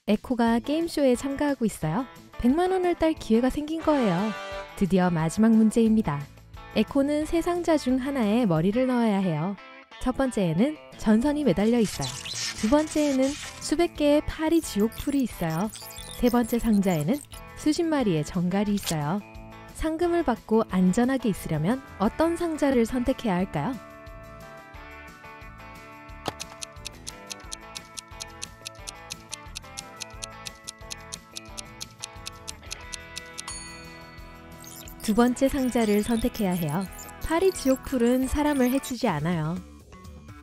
에코가 게임쇼에 참가하고 있어요. 100만 원을 딸 기회가 생긴 거예요. 드디어 마지막 문제입니다. 에코는 세 상자 중 하나에 머리를 넣어야 해요. 첫 번째에는 전선이 매달려 있어요. 두 번째에는 수백 개의 파리 지옥풀이 있어요. 세 번째 상자에는 수십 마리의 정갈이 있어요. 상금을 받고 안전하게 있으려면 어떤 상자를 선택해야 할까요? 두 번째 상자를 선택해야 해요. 파리 지옥풀은 사람을 해치지 않아요.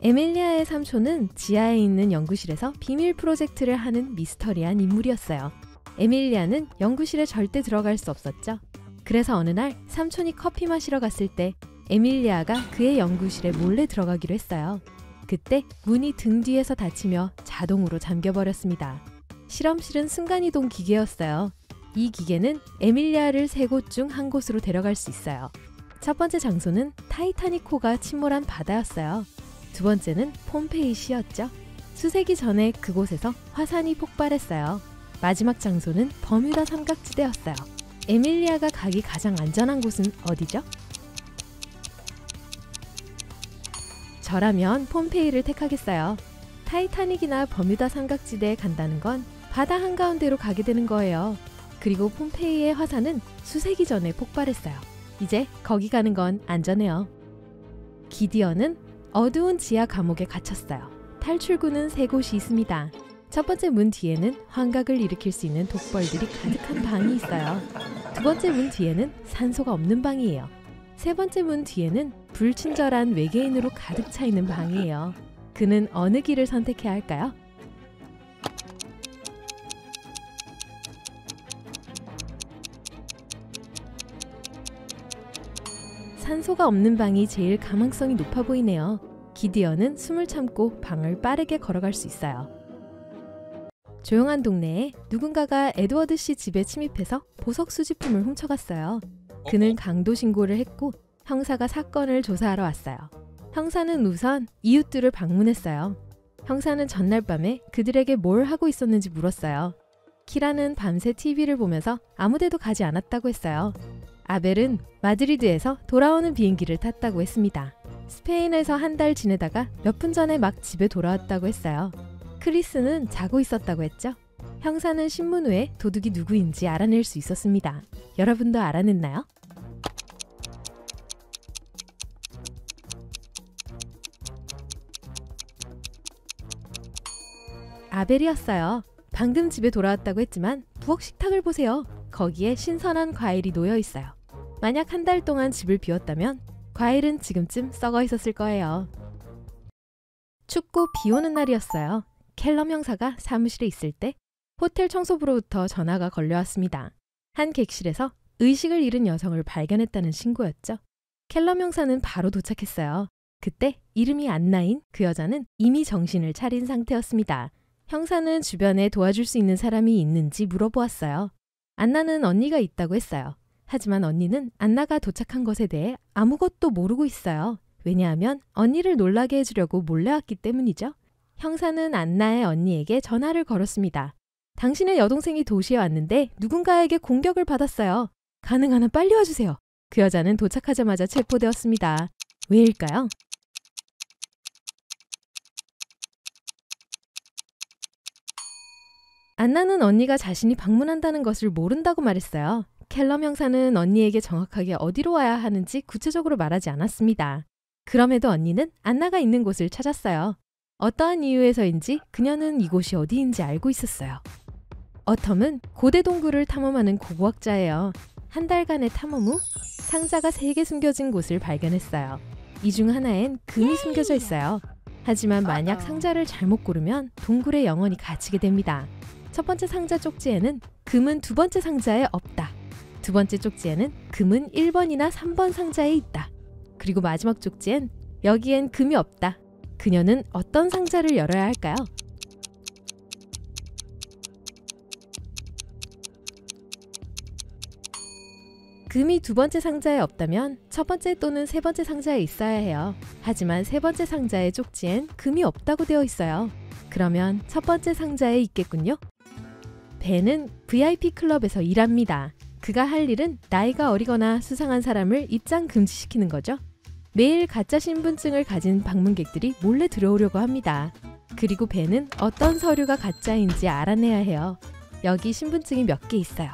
에밀리아의 삼촌은 지하에 있는 연구실에서 비밀 프로젝트를 하는 미스터리한 인물이었어요. 에밀리아는 연구실에 절대 들어갈 수 없었죠. 그래서 어느 날 삼촌이 커피 마시러 갔을 때 에밀리아가 그의 연구실에 몰래 들어가기로 했어요. 그때 문이 등 뒤에서 닫히며 자동으로 잠겨버렸습니다. 실험실은 순간이동 기계였어요. 이 기계는 에밀리아를 세 곳 중 한 곳으로 데려갈 수 있어요. 첫 번째 장소는 타이타닉호가 침몰한 바다였어요. 두 번째는 폼페이시였죠. 수세기 전에 그곳에서 화산이 폭발했어요. 마지막 장소는 버뮤다 삼각지대였어요. 에밀리아가 가기 가장 안전한 곳은 어디죠? 저라면 폼페이를 택하겠어요. 타이타닉이나 버뮤다 삼각지대에 간다는 건 바다 한가운데로 가게 되는 거예요. 그리고 폼페이의 화산은 수세기 전에 폭발했어요. 이제 거기 가는 건 안전해요. 기디언은 어두운 지하 감옥에 갇혔어요. 탈출구는 세 곳이 있습니다. 첫 번째 문 뒤에는 환각을 일으킬 수 있는 독벌들이 가득한 방이 있어요. 두 번째 문 뒤에는 산소가 없는 방이에요. 세 번째 문 뒤에는 불친절한 외계인으로 가득 차 있는 방이에요. 그는 어느 길을 선택해야 할까요? 산소가 없는 방이 제일 가망성이 높아 보이네요. 기디언은 숨을 참고 방을 빠르게 걸어갈 수 있어요. 조용한 동네에 누군가가 에드워드 씨 집에 침입해서 보석 수집품을 훔쳐갔어요. 그는 강도 신고를 했고 형사가 사건을 조사하러 왔어요. 형사는 우선 이웃들을 방문했어요. 형사는 전날 밤에 그들에게 뭘 하고 있었는지 물었어요. 키라는 밤새 TV를 보면서 아무데도 가지 않았다고 했어요. 아벨은 마드리드에서 돌아오는 비행기를 탔다고 했습니다. 스페인에서 한 달 지내다가 몇 분 전에 막 집에 돌아왔다고 했어요. 크리스는 자고 있었다고 했죠. 형사는 신문 외에 도둑이 누구인지 알아낼 수 있었습니다. 여러분도 알아냈나요? 아벨이었어요. 방금 집에 돌아왔다고 했지만 부엌 식탁을 보세요. 거기에 신선한 과일이 놓여 있어요. 만약 한 달 동안 집을 비웠다면 과일은 지금쯤 썩어 있었을 거예요. 춥고 비 오는 날이었어요. 켈럼 형사가 사무실에 있을 때 호텔 청소부로부터 전화가 걸려왔습니다. 한 객실에서 의식을 잃은 여성을 발견했다는 신고였죠. 켈럼 형사는 바로 도착했어요. 그때 이름이 안나인 그 여자는 이미 정신을 차린 상태였습니다. 형사는 주변에 도와줄 수 있는 사람이 있는지 물어보았어요. 안나는 언니가 있다고 했어요. 하지만 언니는 안나가 도착한 것에 대해 아무것도 모르고 있어요. 왜냐하면 언니를 놀라게 해주려고 몰래 왔기 때문이죠. 형사는 안나의 언니에게 전화를 걸었습니다. 당신의 여동생이 도시에 왔는데 누군가에게 공격을 받았어요. 가능한 한 빨리 와주세요. 그 여자는 도착하자마자 체포되었습니다. 왜일까요? 안나는 언니가 자신이 방문한다는 것을 모른다고 말했어요. 켈럼 형사는 언니에게 정확하게 어디로 와야 하는지 구체적으로 말하지 않았습니다. 그럼에도 언니는 안나가 있는 곳을 찾았어요. 어떠한 이유에서인지 그녀는 이곳이 어디인지 알고 있었어요. 어텀은 고대 동굴을 탐험하는 고고학자예요. 한 달간의 탐험 후 상자가 3개 숨겨진 곳을 발견했어요. 이 중 하나엔 금이 숨겨져 있어요. 하지만 만약 상자를 잘못 고르면 동굴에 영원히 갇히게 됩니다. 첫 번째 상자 쪽지에는 금은 두 번째 상자에 없다. 두 번째 쪽지에는 금은 1번이나 3번 상자에 있다. 그리고 마지막 쪽지엔 여기엔 금이 없다. 그녀는 어떤 상자를 열어야 할까요? 금이 두 번째 상자에 없다면 첫 번째 또는 세 번째 상자에 있어야 해요. 하지만 세 번째 상자의 쪽지엔 금이 없다고 되어 있어요. 그러면 첫 번째 상자에 있겠군요. 벤은 VIP 클럽에서 일합니다. 그가 할 일은 나이가 어리거나 수상한 사람을 입장 금지시키는 거죠. 매일 가짜 신분증을 가진 방문객들이 몰래 들어오려고 합니다. 그리고 벤은 어떤 서류가 가짜인지 알아내야 해요. 여기 신분증이 몇 개 있어요.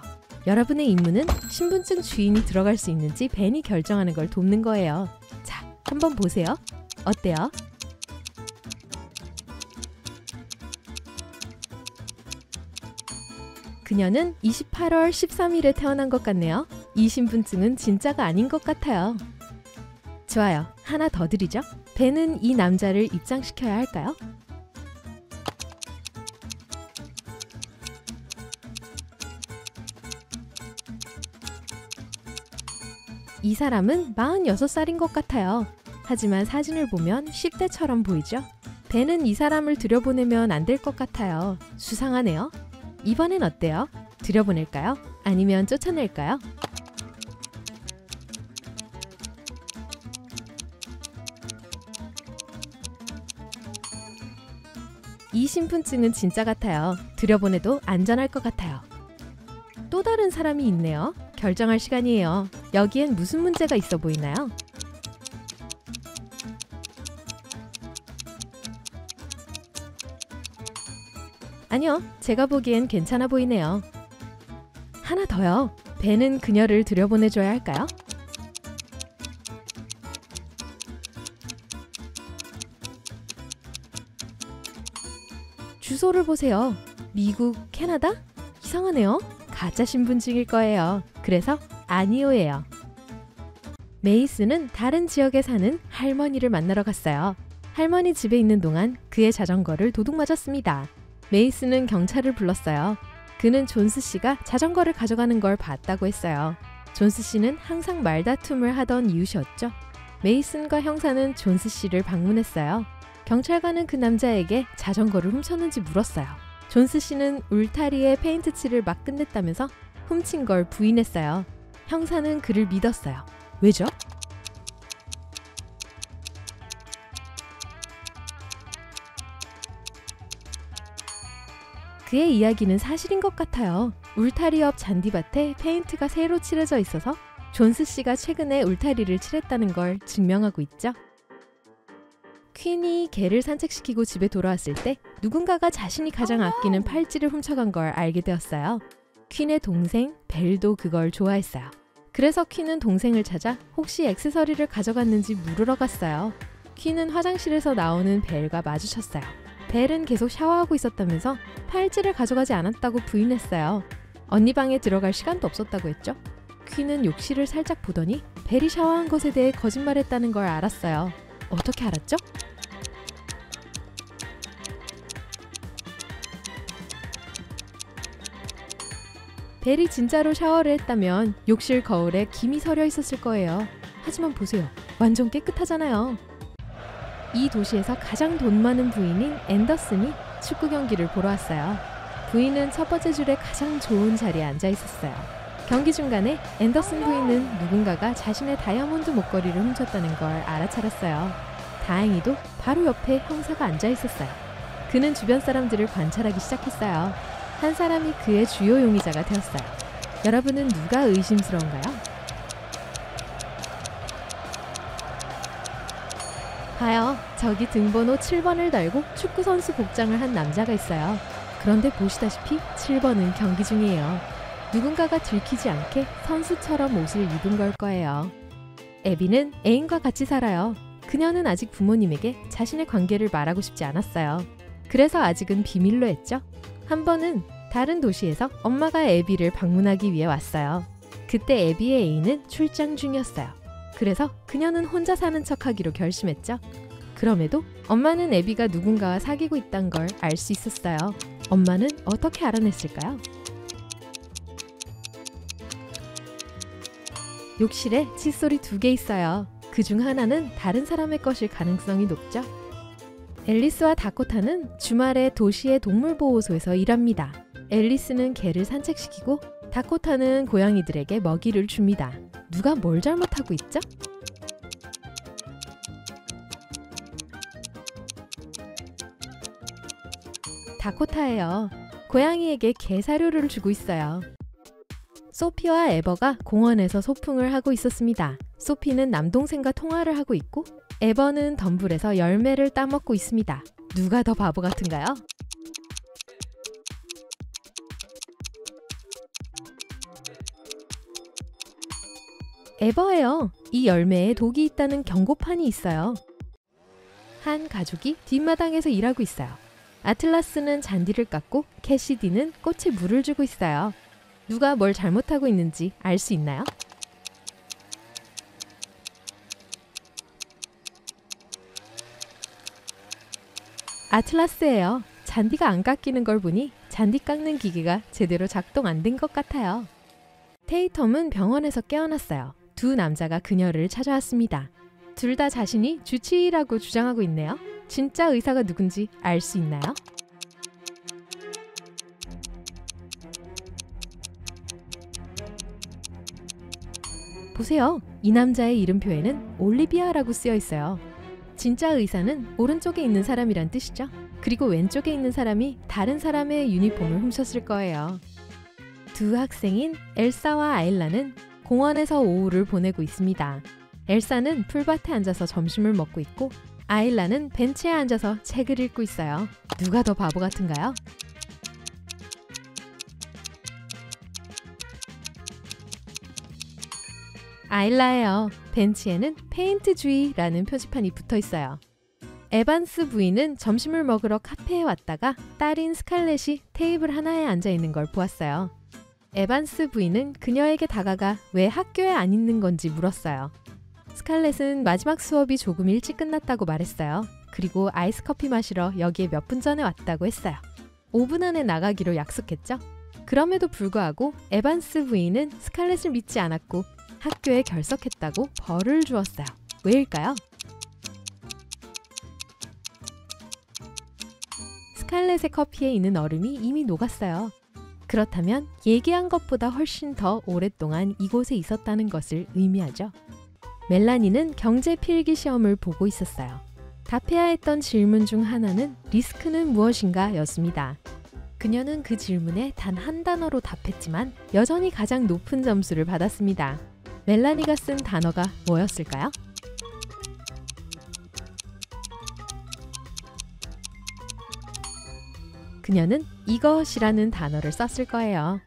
여러분의 임무는 신분증 주인이 들어갈 수 있는지 벤이 결정하는 걸 돕는 거예요. 자, 한번 보세요. 어때요? 그녀는 28월 13일에 태어난 것 같네요. 이 신분증은 진짜가 아닌 것 같아요. 좋아요. 하나 더 드리죠. 벤은 이 남자를 입장시켜야 할까요? 이 사람은 46살인 것 같아요. 하지만 사진을 보면 10대처럼 보이죠? 벤은 이 사람을 들여보내면 안 될 것 같아요. 수상하네요. 이번엔 어때요? 들여보낼까요? 아니면 쫓아낼까요? 이 신분증은 진짜 같아요. 들여보내도 안전할 것 같아요. 또 다른 사람이 있네요. 결정할 시간이에요. 여기엔 무슨 문제가 있어 보이나요? 아니요, 제가 보기엔 괜찮아 보이네요. 하나 더요. 벤은 그녀를 들여보내줘야 할까요? 주소를 보세요. 미국, 캐나다? 이상하네요. 가짜 신분증일 거예요. 그래서 아니오예요. 메이슨은 다른 지역에 사는 할머니를 만나러 갔어요. 할머니 집에 있는 동안 그의 자전거를 도둑맞았습니다. 메이슨은 경찰을 불렀어요. 그는 존스 씨가 자전거를 가져가는 걸 봤다고 했어요. 존스 씨는 항상 말다툼을 하던 이웃이었죠. 메이슨과 형사는 존스 씨를 방문했어요. 경찰관은 그 남자에게 자전거를 훔쳤는지 물었어요. 존스 씨는 울타리에 페인트 칠을 막 끝냈다면서 훔친 걸 부인했어요. 형사는 그를 믿었어요. 왜죠? 그의 이야기는 사실인 것 같아요. 울타리 옆 잔디밭에 페인트가 새로 칠해져 있어서 존스 씨가 최근에 울타리를 칠했다는 걸 증명하고 있죠. 퀸이 개를 산책시키고 집에 돌아왔을 때 누군가가 자신이 가장 아끼는 팔찌를 훔쳐간 걸 알게 되었어요. 퀸의 동생 벨도 그걸 좋아했어요. 그래서 퀸은 동생을 찾아 혹시 액세서리를 가져갔는지 물으러 갔어요. 퀸은 화장실에서 나오는 벨과 마주쳤어요. 벨은 계속 샤워하고 있었다면서 팔찌를 가져가지 않았다고 부인했어요. 언니 방에 들어갈 시간도 없었다고 했죠. 퀸은 욕실을 살짝 보더니 벨이 샤워한 것에 대해 거짓말했다는 걸 알았어요. 어떻게 알았죠? 벨이 진짜로 샤워를 했다면 욕실 거울에 김이 서려 있었을 거예요. 하지만 보세요. 완전 깨끗하잖아요. 이 도시에서 가장 돈 많은 부인인 앤더슨이 축구 경기를 보러 왔어요. 부인은 첫 번째 줄에 가장 좋은 자리에 앉아 있었어요. 경기 중간에 앤더슨 부인은 누군가가 자신의 다이아몬드 목걸이를 훔쳤다는 걸 알아차렸어요. 다행히도 바로 옆에 형사가 앉아 있었어요. 그는 주변 사람들을 관찰하기 시작했어요. 한 사람이 그의 주요 용의자가 되었어요. 여러분은 누가 의심스러운가요? 봐요. 저기 등번호 7번을 달고 축구선수 복장을 한 남자가 있어요. 그런데 보시다시피 7번은 경기 중이에요. 누군가가 들키지 않게 선수처럼 옷을 입은 걸 거예요. 애비는 애인과 같이 살아요. 그녀는 아직 부모님에게 자신의 관계를 말하고 싶지 않았어요. 그래서 아직은 비밀로 했죠. 한 번은 다른 도시에서 엄마가 애비를 방문하기 위해 왔어요. 그때 애비의 애인은 출장 중이었어요. 그래서 그녀는 혼자 사는 척하기로 결심했죠. 그럼에도 엄마는 애비가 누군가와 사귀고 있다는 걸 알 수 있었어요. 엄마는 어떻게 알아냈을까요? 욕실에 칫솔이 2개 있어요. 그중 하나는 다른 사람의 것일 가능성이 높죠. 앨리스와 다코타는 주말에 도시의 동물보호소에서 일합니다. 앨리스는 개를 산책시키고 다코타는 고양이들에게 먹이를 줍니다. 누가 뭘 잘못하고 있죠? 다코타예요. 고양이에게 개 사료를 주고 있어요. 소피와 에버가 공원에서 소풍을 하고 있었습니다. 소피는 남동생과 통화를 하고 있고 에버는 덤불에서 열매를 따먹고 있습니다. 누가 더 바보 같은가요? 에버예요. 이 열매에 독이 있다는 경고판이 있어요. 한 가족이 뒷마당에서 일하고 있어요. 아틀라스는 잔디를 깎고 캐시디는 꽃에 물을 주고 있어요. 누가 뭘 잘못하고 있는지 알 수 있나요? 아틀라스예요. 잔디가 안 깎이는 걸 보니 잔디 깎는 기계가 제대로 작동 안 된 것 같아요. 테이텀은 병원에서 깨어났어요. 두 남자가 그녀를 찾아왔습니다. 둘 다 자신이 주치의라고 주장하고 있네요. 진짜 의사가 누군지 알 수 있나요? 보세요. 이 남자의 이름표에는 올리비아라고 쓰여 있어요. 진짜 의사는 오른쪽에 있는 사람이란 뜻이죠. 그리고 왼쪽에 있는 사람이 다른 사람의 유니폼을 훔쳤을 거예요. 두 학생인 엘사와 아일라는 공원에서 오후를 보내고 있습니다. 엘사는 풀밭에 앉아서 점심을 먹고 있고 아일라는 벤치에 앉아서 책을 읽고 있어요. 누가 더 바보 같은가요? 아일라예요. 벤치에는 페인트 주의라는 표지판이 붙어 있어요. 에반스 부인은 점심을 먹으러 카페에 왔다가 딸인 스칼렛이 테이블 하나에 앉아 있는 걸 보았어요. 에반스 부인은 그녀에게 다가가 왜 학교에 안 있는 건지 물었어요. 스칼렛은 마지막 수업이 조금 일찍 끝났다고 말했어요. 그리고 아이스 커피 마시러 여기에 몇 분 전에 왔다고 했어요. 5분 안에 나가기로 약속했죠. 그럼에도 불구하고 에반스 부인은 스칼렛을 믿지 않았고 학교에 결석했다고 벌을 주었어요. 왜일까요? 스칼렛의 커피에 있는 얼음이 이미 녹았어요. 그렇다면 얘기한 것보다 훨씬 더 오랫동안 이곳에 있었다는 것을 의미하죠. 멜라니는 경제 필기 시험을 보고 있었어요. 답해야 했던 질문 중 하나는 리스크는 무엇인가 였습니다. 그녀는 그 질문에 단 한 단어로 답했지만 여전히 가장 높은 점수를 받았습니다. 멜라니가 쓴 단어가 뭐였을까요? 그녀는 이것이라는 단어를 썼을 거예요.